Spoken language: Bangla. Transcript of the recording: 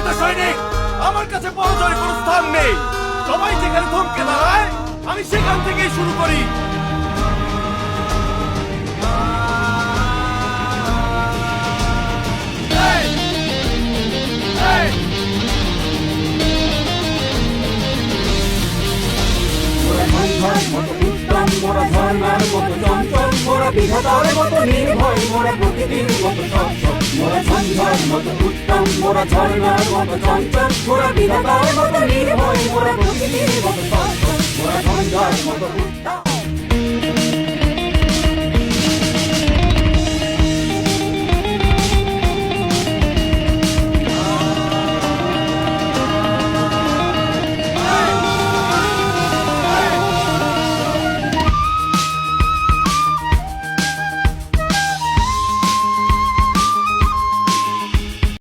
প্রকৃত সৈনিক, আমার কাছে পরাজয়ের কোনো স্থান নেই। সবাই যেখানে থমকে দাঁড়ায় আমি সেখান থেকেই শুরু করি। মোরা ঝর্ণার মতো চঞ্চল, মোরা বিধাতার মতো নির্ভয়, মোরা প্রকৃতির মতো সচ্ছল। মোরা সন্ধ্যার মতো উত্তম, মোরা ঝর্ণার মতো চঞ্চল, মোরা বিধাতার মতো নির্ভয়, মোরা প্রকৃতির মতো সচ্ছল। মোরা সন্ধ্যার মতো উত্তম।